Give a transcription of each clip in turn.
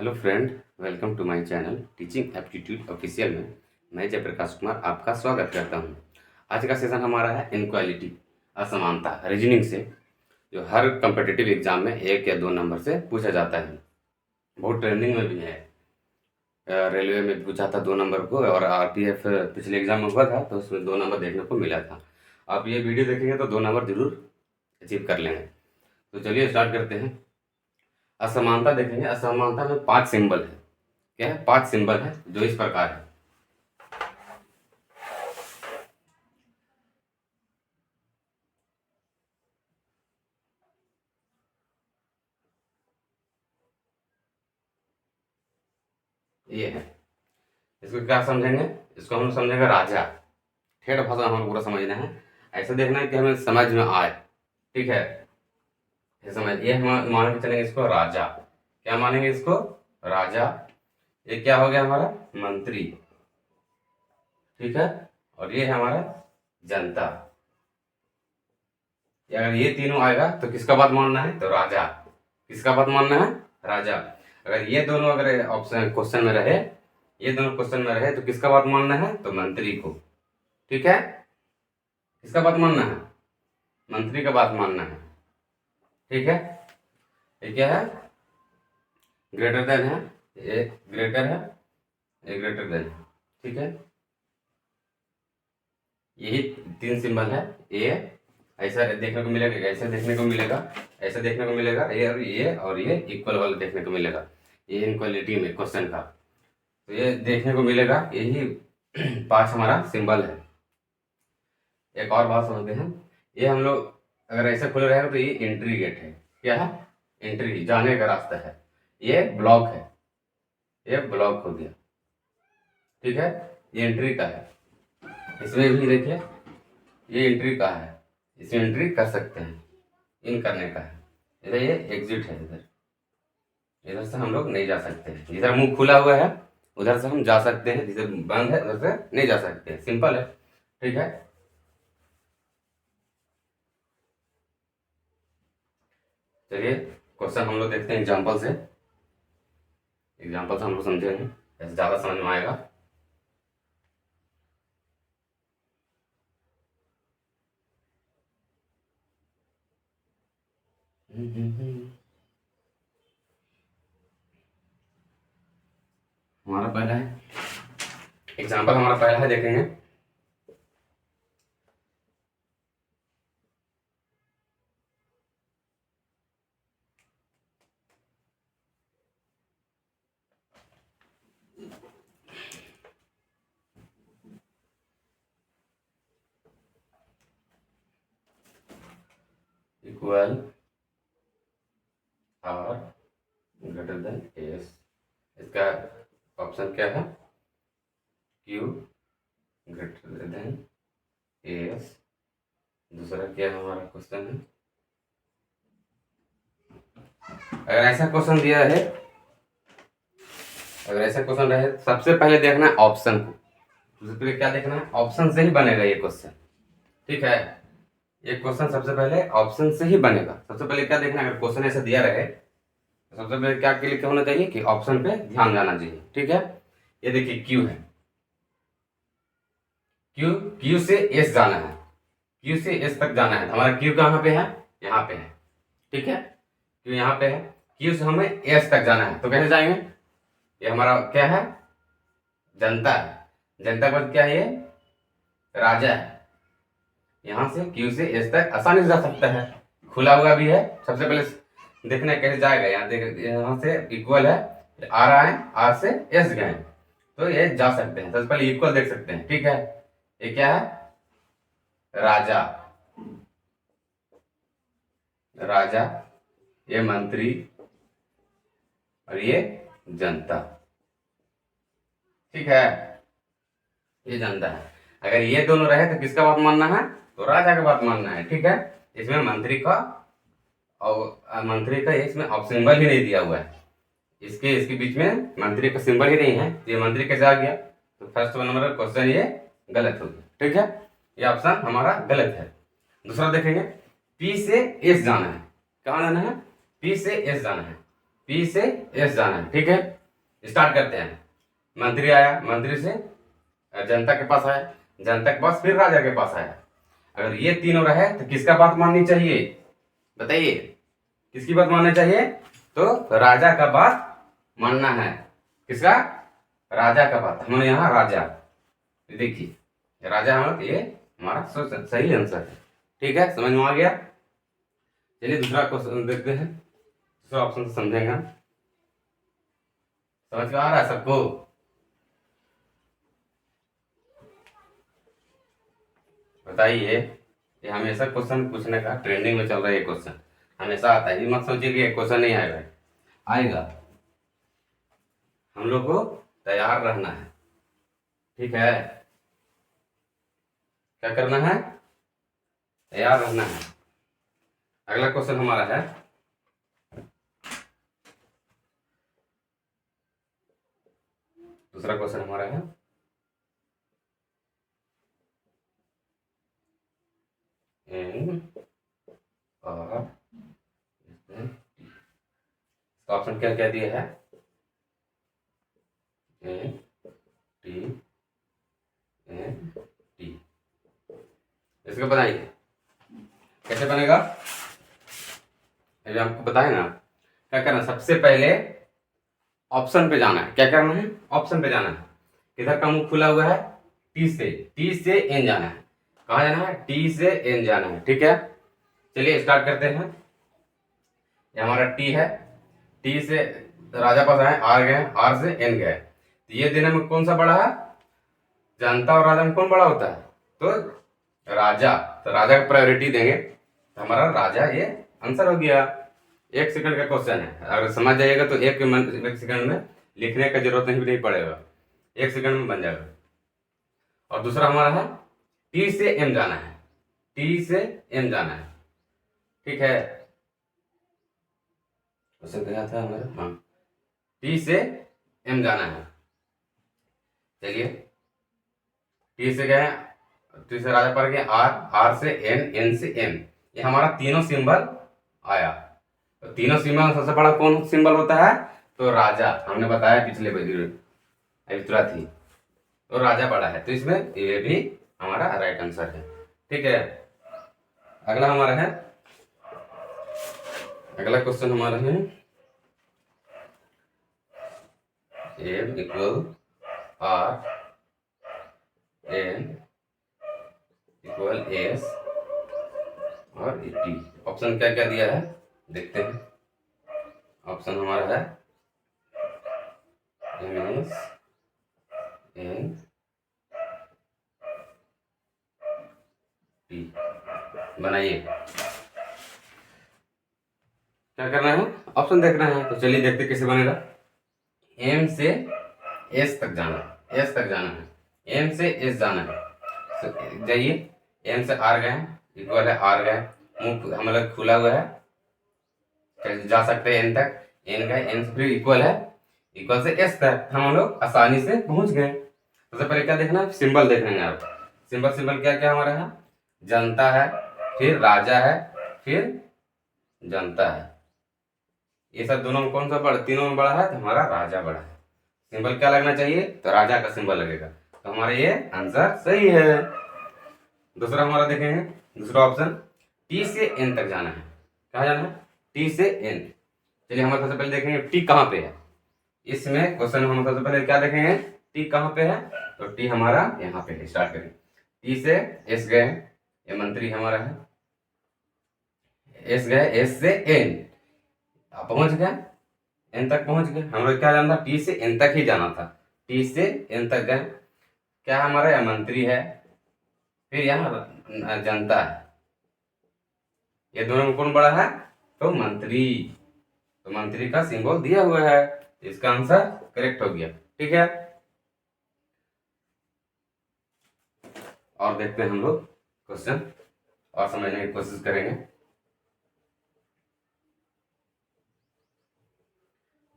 Hello friend, welcome to my channel teaching aptitude official में मैं जयप्रकाश कुमार आपका स्वागत करता हूं। आज का सेशन हमारा है इनक्वालिटी, असमानता, रीजनिंग से, जो हर कम्पिटिटिव एग्जाम में 1 या 2 नंबर से पूछा जाता है। बहुत ट्रेंडिंग में भी है। रेलवे में पूछा था 2 नंबर को, और आरपीएफ पिछले एग्जाम में हुआ था तो उसमें 2 नंबर देखने को मिला था। आप ये वीडियो देखेंगे तो 2 नंबर जरूर अचीव कर लेंगे। तो चलिए स्टार्ट करते हैं। असमानता देखेंगे। असमानता में 5 सिंबल है। क्या है? 5 सिंबल है जो इस प्रकार है। ये है। इसको क्या समझेंगे? इसको हम लोग समझेंगे राजा। ठेठ भाषा हमें पूरा समझना है। ऐसा देखना है कि हमें समझ में आए। ठीक है, ये समझ, ये हम मान के चलेंगे इसको राजा। क्या मानेंगे इसको? राजा। ये क्या हो गया हमारा? मंत्री। ठीक है, और ये है हमारा जनता। अगर ये तीनों आएगा तो किसका बात मानना है? तो राजा। किसका बात मानना है? राजा। अगर ये दोनों अगर ऑप्शन क्वेश्चन में रहे, ये दोनों क्वेश्चन में रहे तो किसका बात मानना है? तो मंत्री को। ठीक है, किसका बात मानना है? मंत्री का बात मानना है। ठीक है, ये क्या है? ग्रेटर देन है। ये ग्रेटर है, ये ग्रेटर देन है। ठीक है, यही 3 सिंबल है। ये ऐसा देखने को मिलेगा, ऐसा देखने को मिलेगा, ऐसा देखने को मिलेगा, ये इक्वल वाला देखने को मिलेगा। ये इनक्वालिटी में क्वेश्चन का तो ये देखने को मिलेगा। यही 5 हमारा सिंबल है। एक और बात समझते हैं। ये हम लोग अगर ऐसे खुले रहेगा तो ये एंट्री गेट है। क्या है? एंट्री, जाने का रास्ता है। ये ब्लॉक है, ये ब्लॉक हो गया। ठीक है, ये एंट्री का है। इसमें भी देखिए, ये एंट्री का है, इसमें एंट्री कर सकते हैं, इन करने का है। इधर ये एग्जिट है। इधर से हम लोग नहीं जा सकते हैं। जिधर मुंह खुला हुआ है उधर से हम जा सकते हैं, जिधर बंद है उधर से नहीं जा सकते हैं। सिंपल है। ठीक है, चलिए क्वेश्चन हम लोग देखते हैं एग्जाम्पल से। एग्जाम्पल से हम लोग समझेंगे, ऐसे ज़्यादा समझ में आएगा। हमारा पहला है एग्जाम्पल, हमारा पहला है, देखेंगे। Equal or greater than S. इसका ऑप्शन क्या है? Q greater than S. दूसरा क्या है हमारा क्वेश्चन है? अगर ऐसा क्वेश्चन दिया है, अगर ऐसा क्वेश्चन रहे, सबसे पहले देखना है ऑप्शन को। सबसे पहले क्या देखना है? ऑप्शन से ही बनेगा ये क्वेश्चन। ठीक है, ये क्वेश्चन सबसे पहले ऑप्शन से ही बनेगा। सबसे पहले क्या देखना है? अगर क्वेश्चन ऐसा दिया रहे तो सबसे पहले क्या क्लिक होना चाहिए कि ऑप्शन पे ध्यान जाना चाहिए। ठीक है, ये देखिए क्यू है। क्यू, क्यू से एस जाना है। क्यू से एस तक जाना है। हमारा क्यू कहाँ पे है? यहाँ पे है। ठीक है, क्यू यहाँ पे है। क्यू से हमें एस तक जाना है, तो कैसे जाएंगे? ये हमारा क्या है? जनता है। जनता का मतलब क्या है? ये राजा है। यहाँ से क्यू से एस तक आसानी से जा सकता है, खुला हुआ भी है। सबसे पहले देखना है कैसे जाएगा। यहाँ देख, यहाँ से इक्वल है, आर आए, आर से एस गए तो ये जा सकते हैं। सबसे पहले इक्वल देख सकते हैं। ठीक है, ये क्या है? राजा। राजा, ये मंत्री, और ये जनता। ठीक है, ये जनता है। अगर ये दोनों रहे तो किसका बात मानना है? तो राजा का बात मानना है। ठीक है, इसमें मंत्री का और मंत्री का इसमें सिंबल ही नहीं दिया हुआ है। इसके इसके बीच में मंत्री का सिंबल ही नहीं है। ये मंत्री कैसे आ गया? तो फर्स्ट नंबर का क्वेश्चन ये गलत हो गया। ठीक है, ये ऑप्शन हमारा गलत है। दूसरा देखेंगे, पी से एस जाना है। कहाँ जाना है? पी से एस जाना है। पी से एस जाना है। ठीक है, स्टार्ट करते हैं। मंत्री आया, मंत्री से जनता के पास आया, जनता के पास फिर राजा के पास आया। अगर ये तीनों रहे तो किसका बात माननी चाहिए बताइए, किसकी बात माननी चाहिए? तो राजा का बात मानना है। किसका? राजा का बात। हमने यहाँ राजा, देखिए राजा हमारा, ये हमारा सही आंसर है। ठीक है, समझ में आ गया? चलिए दूसरा क्वेश्चन देखते हैं, दूसरा ऑप्शन से समझेंगे हम। समझ में आ रहा है सबको? बताइए, ये हमेशा क्वेश्चन पूछने का ट्रेंडिंग में चल रहा है, ये क्वेश्चन हमेशा आता है। ये मत सोचिए कि ये क्वेश्चन नहीं आएगा, आएगा। हम लोग को तैयार रहना है। ठीक है, क्या करना है? तैयार रहना है। अगला क्वेश्चन हमारा है, दूसरा क्वेश्चन हमारा है ऑप्शन क्या क्या दिया है? N T N T. इसको बनाइए, कैसे बनेगा? आपको बताए ना, क्या करना? सबसे पहले ऑप्शन पे जाना है। क्या करना है? ऑप्शन पे जाना है। किधर का मुंह खुला हुआ है? टी से एन जाना है। कहाँ जाना है? टी से एन जाना है। ठीक है, चलिए स्टार्ट करते हैं। ये हमारा टी है, टी से राजा पास आए, आर गए, आर से एन गए। तो ये देने में कौन सा बड़ा है? जनता और राजा में कौन बड़ा होता है? तो राजा। तो राजा को प्रायोरिटी देंगे, तो हमारा राजा ये आंसर हो गया। 1 सेकंड का क्वेश्चन है, अगर समझ जाइएगा तो 1 सेकंड में लिखने का जरूरत नहीं पड़ेगा, 1 सेकंड में बन जाएगा। और दूसरा हमारा है टी से एम जाना है, टी से एम जाना है। ठीक है, उसे गया था हमारा, हाँ, टी से एम जाना है। चलिए, टी से गए, टी से राजा पर गए, आर, आर से एन, एन से एम। ये हमारा तीनों सिंबल आया। तो तीनों सिंबल में सबसे बड़ा कौन सिंबल होता है? तो राजा। हमने बताया पिछले वीडियो तुरंत ही, तो राजा बड़ा है, तो इसमें ये भी हमारा राइट आंसर है। ठीक है, अगला हमारा है, अगला क्वेश्चन हमारा है M equal or N equal S और टी। ऑप्शन क्या क्या दिया है देखते हैं। ऑप्शन हमारा है एम एस एन टी। बनाइए, क्या करना है? ऑप्शन देखना है। तो चलिए देखते कैसे बनेगा। एम से एस तक जाना है, एस तक जाना है, एम से एस जाना है। तो जाइए, एम से आर गए, इक्वल है आर गए, मुंह हम लोग खुला हुआ है, जा सकते हैं एन तक, एन गए, एन से फिर इक्वल है, इक्वल से एस तक हम लोग आसानी से पहुंच गए। सबसे पहले क्या देखना है? सिंबल देखना है आप। सिंबल सिंबल क्या क्या हमारा है? जनता है, फिर राजा है, फिर जनता है। ये सब दोनों में कौन सा बड़ा? तीनों में बड़ा है, तो हमारा राजा बड़ा है। सिंबल क्या लगना चाहिए? तो राजा का सिंबल लगेगा, तो हमारा ये आंसर सही है। दूसरा हमारा देखेंगे, दूसरा ऑप्शन टी से एन तक जाना है। कहाँ जाना है? टी से एन। चलिए हम सबसे पहले देखेंगे टी कहाँ पे है। इसमें क्वेश्चन हम सबसे पहले क्या देखेंगे? टी कहाँ पे है? तो टी हमारा यहाँ पे है। स्टार्ट करें, टी से एस गए, ये मंत्री हमारा है, एस गए, एस से एन पहुंच गए, एन तक पहुंच गए। हम लोग क्या जाना था? टी से एन तक ही जाना था, टी से एन तक गए। क्या हमारा यहाँ मंत्री है, फिर यहाँ जनता है। ये दोनों में कौन बड़ा है? तो मंत्री। तो मंत्री का सिंबल दिया हुआ है, इसका आंसर करेक्ट हो गया। ठीक है, और देखते हैं हम लोग क्वेश्चन और समझने की कोशिश करेंगे।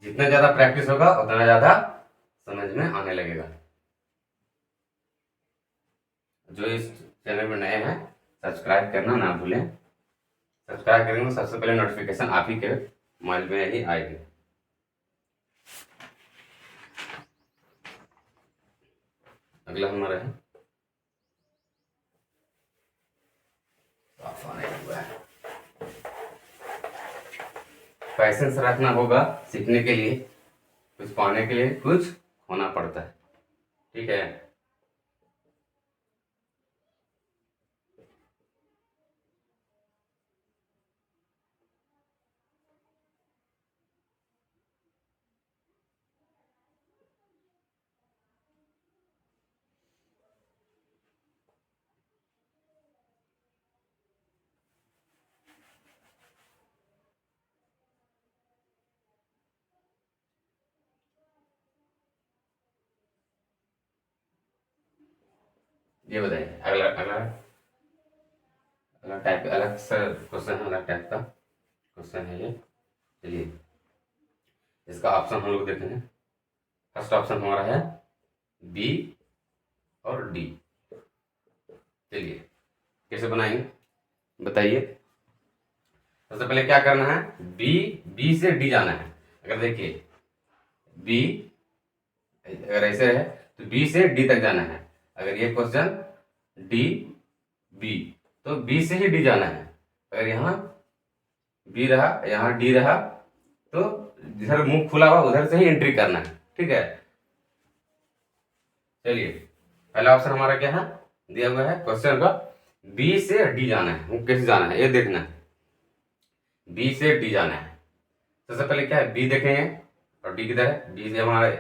जितना ज्यादा प्रैक्टिस होगा उतना ज्यादा समझ में आने लगेगा। जो इस चैनल में नए हैं, सब्सक्राइब करना ना भूलें। सब्सक्राइब करेंगे तो सबसे पहले नोटिफिकेशन आप ही के मोबाइल में ही आएगी। अगला हमारा है आने हुआ है। पैसेंस रखना होगा, सीखने के लिए कुछ पाने के लिए कुछ होना पड़ता है, ठीक है। ये बताइए अगला अगला अलग टाइप अलग सा क्वेश्चन है, अलग टाइप का क्वेश्चन है ये। चलिए इसका ऑप्शन हम लोग देखेंगे। फर्स्ट ऑप्शन हमारा है बी और डी। चलिए कैसे बनाएंगे बताइए। सबसे पहले क्या करना है, बी से डी जाना है। अगर देखिए बी अगर ऐसे है तो बी से डी तक जाना है। अगर ये क्वेश्चन डी बी तो बी से ही डी जाना है। अगर यहाँ बी रहा यहाँ डी रहा तो जिधर मुंह खुला हुआ उधर से ही एंट्री करना है, ठीक है। चलिए पहला ऑप्शन हमारा क्या है दिया हुआ है क्वेश्चन का, बी से डी जाना है। कैसे जाना है ये देखना है, बी से डी जाना है। सबसे पहले क्या है बी देखेंगे और डी किधर है, बी से हमारा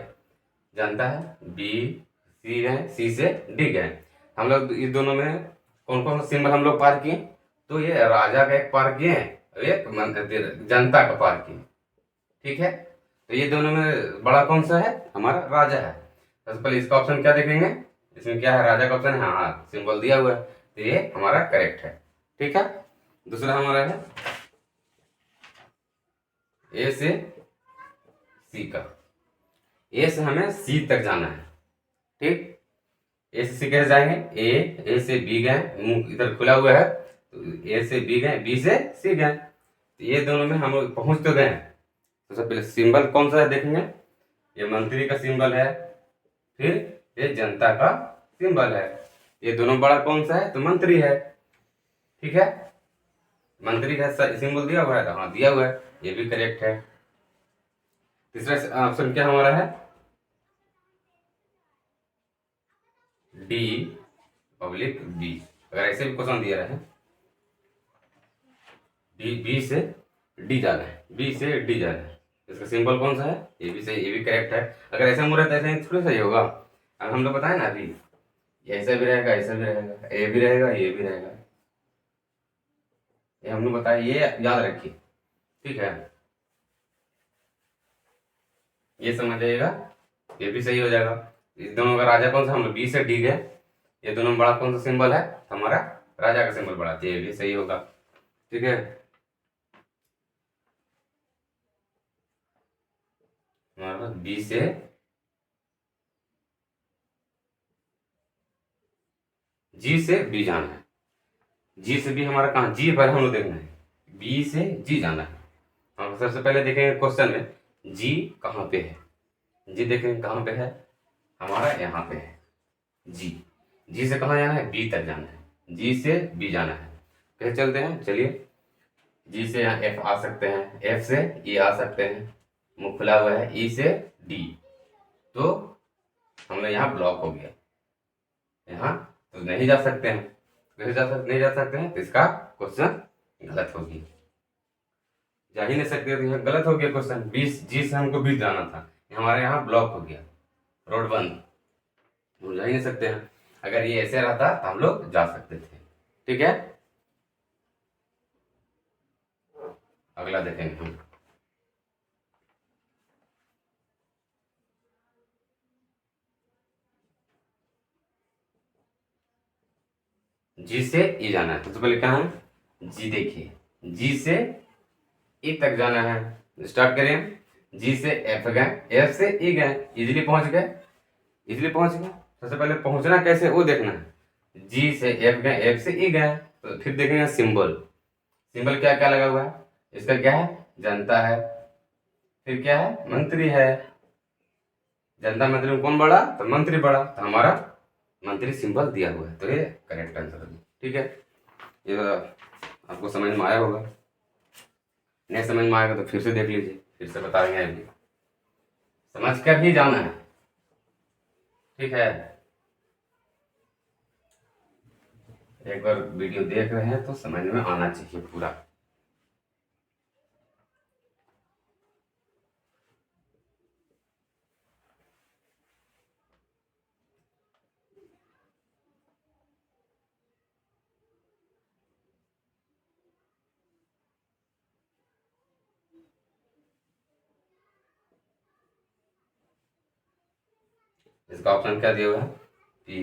जानता है बी सी है, सी से डी गए। हम लोग इस दोनों में कौन कौन सा सिंबल हम लोग पार किए, तो ये राजा का एक पार किए और एक जनता का पार किए, ठीक है। तो ये दोनों में बड़ा कौन सा है, हमारा राजा है। सबसे पहले इसका ऑप्शन क्या देखेंगे, इसमें क्या है राजा का ऑप्शन है, हाँ सिंबल दिया हुआ है तो ये हमारा करेक्ट है, ठीक है। दूसरा हमारा है ए से सी का, ए से हमें सी तक जाना है, ठीक। ए से सी कैसे जाएंगे, ए से बी गए, मुंह इधर खुला हुआ है तो ए से बी गए, बी से सी गए, तो ये दोनों में हम लोग पहुंच तो गए। तो सबसे पहले सिंबल कौन सा है देखेंगे, ये मंत्री का सिंबल है, फिर ये जनता का सिंबल है। ये दोनों बड़ा कौन सा है, तो मंत्री है, ठीक है। मंत्री का सिंबल दिया हुआ है, हाँ दिया हुआ है, ये भी करेक्ट है। तीसरा ऑप्शन क्या हमारा है, डी पब्लिक बी। अगर ऐसे भी क्वेश्चन दिया है बी से डी जाना है, बी से डी जाना है, इसका सिंबल कौन सा है, ये भी सही, ये भी करेक्ट है। अगर ऐसा मुहूर्त ऐसे ही थोड़ा सही होगा। अब हम लोग बताए ना अभी ऐसा भी रहेगा, ऐसा भी रहेगा, ये भी रहेगा, ये भी रहेगा, ये हम लोग बताए, ये याद रखिए, ठीक है। ये समझ जाइएगा, ये भी सही हो जाएगा। इस दोनों का राजा कौन सा, हम लोग बी से डी गए, ये दोनों में बड़ा कौन सा सिंबल है, हमारा राजा का सिंबल बड़ा, तो ये भी सही होगा, ठीक है। हमारा बी से जी से बी जाना है, जी से बी हमारा कहाँ, जी पर हम लोग देखना है, बी से जी जाना है। हम सबसे पहले देखेंगे क्वेश्चन में जी कहाँ पे है, जी देखेंगे कहाँ पे है, हमारा यहाँ पे है जी। जी से कहाँ जाना है, बी तक जाना है, जी से बी जाना है। कैसे चलते हैं, चलिए जी से यहाँ एफ आ सकते हैं, एफ से ई आ सकते हैं, मुंह खुला हुआ है, ई से डी, तो हम लोग यहाँ ब्लॉक हो गया, यहाँ तो नहीं जा सकते हैं। कैसे नहीं जा सकते हैं, तो इसका क्वेश्चन गलत होगी, जा ही नहीं सकते, तो यहाँ गलत हो गया क्वेश्चन। 20 जी से हमको 20 जाना था, हमारे यहाँ ब्लॉक हो गया, रोड बंद, हम जा ही नहीं सकते हैं। अगर ये ऐसे रहता तो हम लोग जा सकते थे, ठीक है। अगला देखेंगे हम, जी से ई जाना है। सबसे पहले कहाँ है, जी देखिए, जी से ई तक जाना है, स्टार्ट करें, जी से एफ गए, एफ से ई गए, इजीली पहुंच गए, इजीली पहुंच गए। सबसे पहले पहुंचना कैसे वो देखना है, जी से एफ गए, एफ से ई गए, तो फिर देखेंगे सिंबल, सिंबल क्या क्या लगा हुआ है, इसका क्या है, जनता है, फिर क्या है, मंत्री है। जनता मंत्री में कौन बड़ा, तो मंत्री बड़ा, तो हमारा मंत्री सिंबल दिया हुआ है, तो ये करेक्ट आंसर है। ठीक है, ये आपको समझ में आया होगा। नहीं समझ में आएगा तो फिर से देख लीजिए, फिर से बताएंगे अभी, समझ कर ही जाना है। ठीक है, एक बार वीडियो देख रहे हैं तो समझ में आना चाहिए पूरा। इसका ऑप्शन क्या दिया हुआ है, पी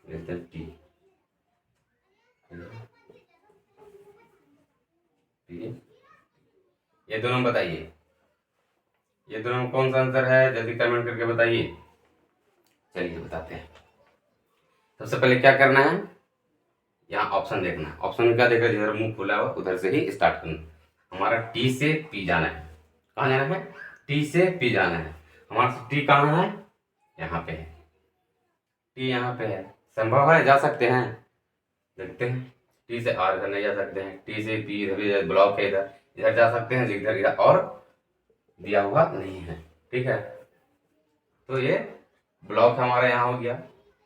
लेस देन टी। ये दोनों बताइए, ये दोनों में कौन सा आंसर है, जल्दी कमेंट करके बताइए। चलिए बताते हैं। सबसे पहले क्या करना है, यहाँ ऑप्शन देखना है। ऑप्शन में क्या देखना है, जिधर मुंह खुला हुआ उधर से ही स्टार्ट करना। हमारा टी से पी जाना है। कहाँ जाना है, टी से पी जाना है। हमारा टी कहाँ है, यहाँ पे है। टी यहाँ पे है, संभव है जा सकते हैं, देखते हैं। टी से आर इधर नहीं जा सकते हैं, टी से पी इधर ब्लॉक है, इधर इधर जा सकते हैं, इधर इधर और दिया हुआ नहीं है। ठीक है, तो ये ब्लॉक हमारा यहाँ हो गया,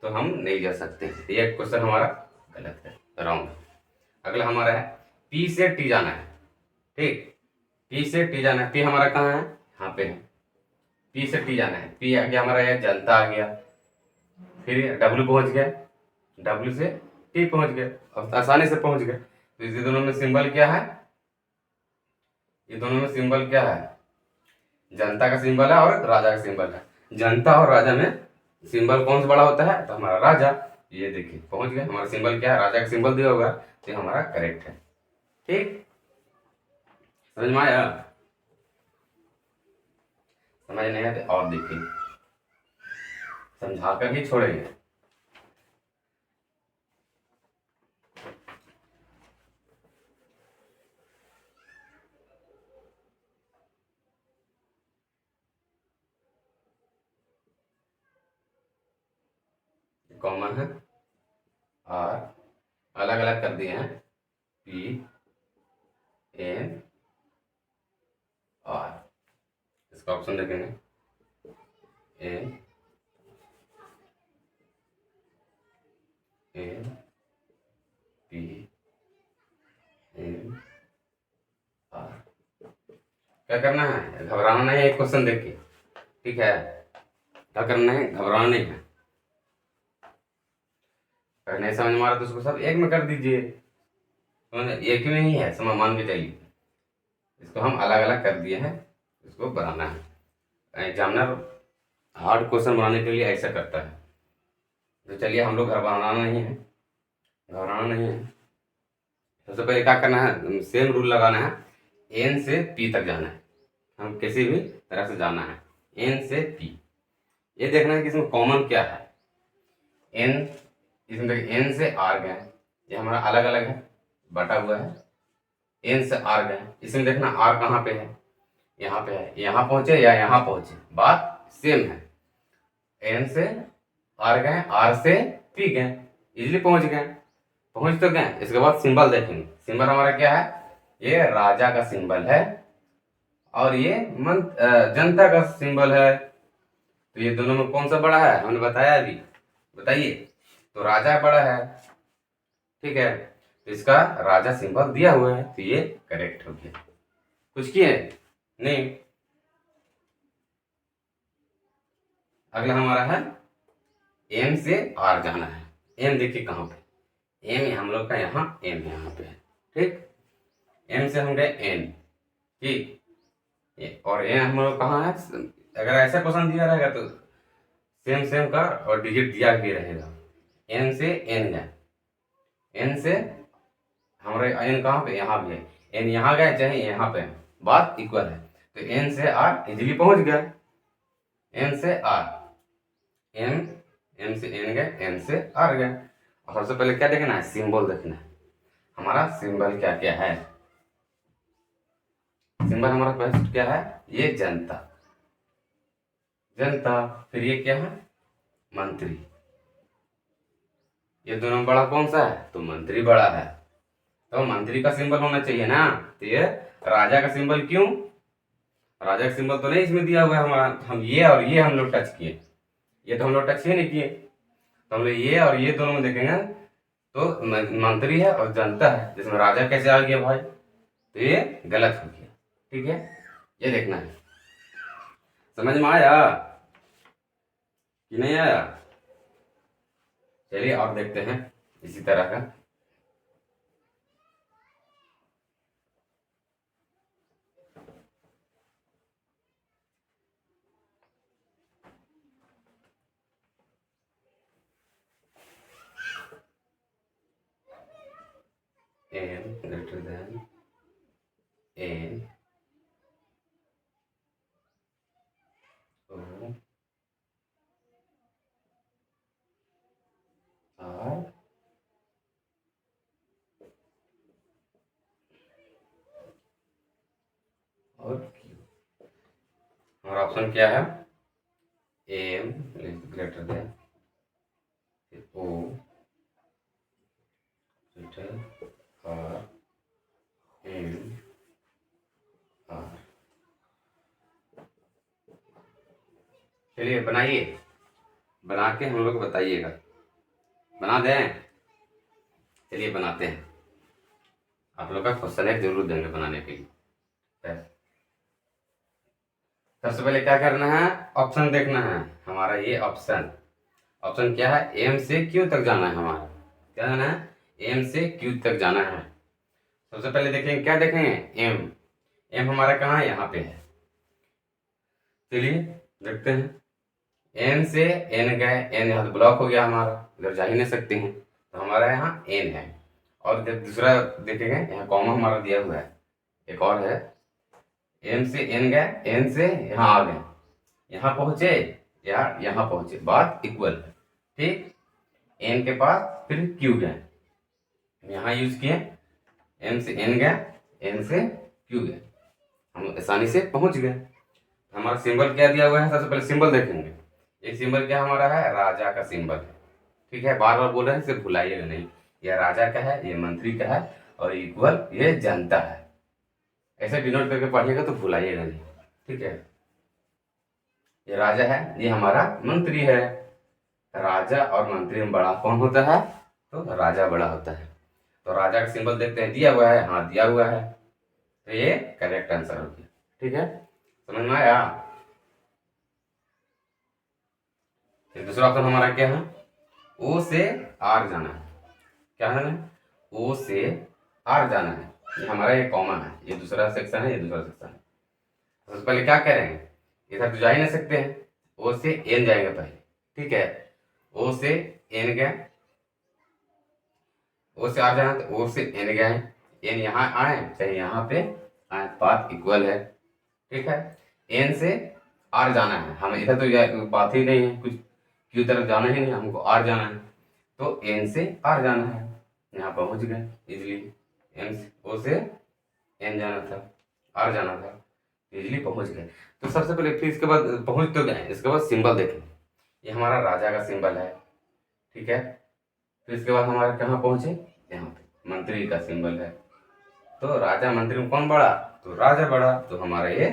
तो हम नहीं जा सकते। ये क्वेश्चन हमारा गलत है, रॉन्ग। अगला हमारा है पी से टी जाना है। ठीक, पी से टी जाना है। पी हमारा कहाँ है, यहाँ पे है। पी से टी जाना है, पी आ गया हमारा, ये जनता आ गया। फिर डब्ल्यू पहुंच गया, डब्ल्यू से टी पहुंच गया, अब आसानी से पहुंच गया। तो इस दोनों में सिंबल क्या है, ये दोनों में सिंबल क्या है, जनता का सिंबल है और राजा का सिंबल है। जनता और राजा में सिंबल कौन सा बड़ा होता है, तो हमारा राजा। ये देखिए पहुंच गया, हमारा सिंबल क्या है, राजा का सिंबल दिया होगा, तो ये हमारा करेक्ट है। ठीक, समझ में आया, समझ नहीं आया तो और देखिए, समझा कर ही छोड़ेंगे। कॉमन है, और अलग अलग कर दिए हैं, पी एन आर। इसका ऑप्शन देखेंगे, N N P N R. क्या करना है, घबराना नहीं है, एक क्वेश्चन देख के। ठीक है, क्या करना है, घबराना नहीं है। अगर नहीं समझ में आ रहा तो उसको सब एक में कर दीजिए, एक में ही है, समय मान के चलिए। इसको हम अलग अलग कर दिए हैं, इसको बनाना है। एग्जामिनर हार्ड क्वेश्चन बनाने के लिए ऐसा करता है। तो चलिए, हम लोग घबराना नहीं है, घबराना नहीं है। सबसे पहले क्या करना है, सेम रूल लगाना है। एन से पी तक जाना है, हम किसी भी तरह से जाना है, एन से पी। ये देखना है कि इसमें कॉमन क्या है। एन, इसमें देखिए एन से आर गए, ये हमारा अलग अलग है, बटा हुआ है। एन से आर गए, इसमें देखना आर कहाँ पे है, यहाँ पे है। यहाँ पहुंचे या यहाँ पहुंचे, बात सेम है। एन से आर गए, आर से पी गए, इजिली पहुंच गए, पहुंच तो गए। इसके बाद सिंबल देखेंगे, सिंबल हमारा क्या है, ये राजा का सिंबल है और ये जनता का सिंबल है। तो ये दोनों में कौन सा बड़ा है, हमने बताया अभी, बताइए। तो राजा बड़ा है। ठीक है, तो इसका राजा सिंबल दिया हुआ है, तो ये करेक्ट हो गया। कुछ किए नहीं। अगला हमारा है एम से आर जाना है। एम देखिए कहाँ पे, एम हम लोग का यहाँ, एम यहाँ पे है। ठीक, एम से हम गए एन। ठीक, और एन हम लोग कहाँ है, अगर ऐसा क्वेश्चन दिया रहेगा तो सेम सेम का और डिजिट दिया भी रहेगा। एन से एन गए, एन से हमारे एन कहाँ पे, यहाँ भी है। एन यहाँ गए चाहे यहाँ पे, बात इक्वल है। तो एन से आर इजिली पहुंच गया, एन से आर, एन, एन से एन गए, एन से आर गए। और सबसे पहले क्या देखना है, सिंबल देखना है, हमारा सिंबल क्या क्या है। सिंबल हमारा फर्स्ट क्या है, ये जनता, जनता। फिर ये क्या है, मंत्री, ये दोनों में बड़ा कौन सा है? तो मंत्री बड़ा है, तो मंत्री का सिंबल होना चाहिए ना। तो ये राजा का सिंबल क्यों? राजा का सिंबल तो नहीं इसमें दिया हुआ है हमारा, हम ये और ये हम लोग टच किए, ये तो हम लोग टच ही नहीं किए, तो हम लोग ये और ये दोनों में देखेंगे तो मंत्री है और जनता है, जिसमें राजा कैसे आ गया भाई? तो ये गलत हो गया। ठीक है, ये देखना है। समझ में आया कि नहीं आया? चलिए और देखते हैं इसी तरह का। N greater than N O R और क्यू। हमारा ऑप्शन क्या है? M greater than O R M R. चलिए बनाइए, बना के हम लोग बताइएगा। बना दें? चलिए बनाते हैं। आप लोग का क्वेश्चन एक जरूर देंगे बनाने के लिए। सबसे पहले क्या करना है? ऑप्शन देखना है हमारा। ये ऑप्शन क्या है? एम से क्यू तक जाना है हमारा। क्या जाना है? एम से क्यू तक जाना है। सबसे पहले देखेंगे, क्या देखेंगे? एम। एम हमारा कहाँ है? यहाँ पे है। चलिए देखते हैं। एन से एन गए, एन यहाँ तो ब्लॉक हो गया हमारा, इधर जा ही नहीं सकते हैं, तो हमारा यहाँ एन है। और जब दूसरा देखेंगे, यहाँ कॉमा हमारा दिया हुआ है, एक और है। एम से एन गए, एन से यहाँ आ गए, यहाँ पहुंचे या यहाँ पहुंचे, बात इक्वल है। ठीक, एन के पास फिर क्यू गए, यहाँ यूज किए, एम से एन गए, एन से क्यू गए, हम आसानी से पहुंच गए। हमारा सिंबल क्या दिया हुआ है? सबसे पहले सिंबल देखेंगे। ये सिंबल क्या हमारा है? राजा का सिंबल है। ठीक है, बार बार बोल रहे हैं, सिर्फ भुलाइएगा नहीं। ये राजा का है, ये मंत्री का है, और इक्वल ये जनता है। ऐसे डिनोट करके पढ़िएगा तो भुलाइएगा नहीं। ठीक है, ये राजा है, ये हमारा मंत्री है। राजा और मंत्री में बड़ा कौन होता है? तो राजा बड़ा होता है। तो राजा का सिंबल देखते हैं, दिया हुआ है, हाँ दिया हुआ है, तो ये करेक्ट आंसर हो गया। ठीक है, समझ में आया? फिर दूसरा ऑप्शन हमारा क्या है? ओ से आर जाना है। क्या जाना है? ओ से आर जाना है। ये हमारा ये कॉमन है, ये दूसरा सेक्शन है, ये दूसरा सेक्शन है। सबसे पहले क्या करेंगे? इधर तो जा ही नहीं सकते हैं, ओ से एन जाएंगे पहले। ठीक है, ओ से एन गए, ओ से आर जाना, तो ओ से एन गए, एन यहाँ आए चाहे यहाँ पे आए, बात इक्वल है। ठीक है, एन से आर जाना है, हम इधर तो बात ही नहीं है, कुछ क्यू तरफ जाना ही नहीं, हमको आर जाना है, तो एन से आर जाना है, यहाँ पहुंच गए इजिली। एन से ओ से एन जाना था, आर जाना था, इजिली पहुंच गए। तो सबसे पहले फिर इसके बाद पहुंच तो गए, इसके बाद सिंबल देखें। ये हमारा राजा का सिंबल है। ठीक है, फिर इसके बाद हमारे कहाँ पहुंचे? यहाँ पे मंत्री का सिंबल है। तो राजा मंत्री में कौन बड़ा? तो राजा बड़ा, तो हमारा ये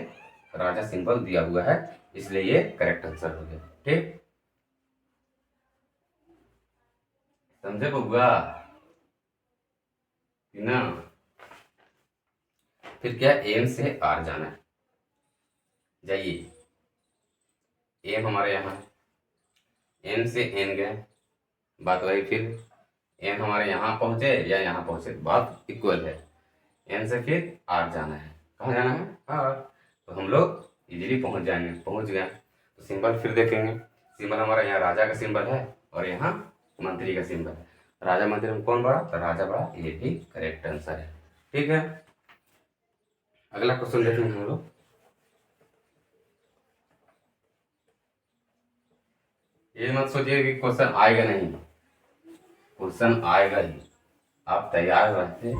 राजा सिंबल दिया हुआ है, इसलिए ये करेक्ट आंसर हो गया। ठीक, समझे बउआ ना? फिर क्या? एम से आर जाना है, जाइए। एम हमारे यहाँ, एम से एन गए, बात वही। फिर एम हमारे यहाँ पहुंचे या यहाँ पहुंचे, बात इक्वल है। एन से फिर आर जाना है, कहाँ जाना है? आर। तो हम लोग इजीली पहुंच जाएंगे, पहुंच गए। तो सिंबल फिर देखेंगे, सिंबल हमारा यहाँ राजा का सिंबल है और यहाँ मंत्री का सिंबल है। राजा मंत्री में कौन बड़ा? तो राजा बड़ा, ये भी करेक्ट आंसर है। ठीक है, अगला क्वेश्चन देखेंगे हम लोग। ये मत सोचिए कि क्वेश्चन आएगा नहीं, क्वेश्चन आएगा ही, आप तैयार रहते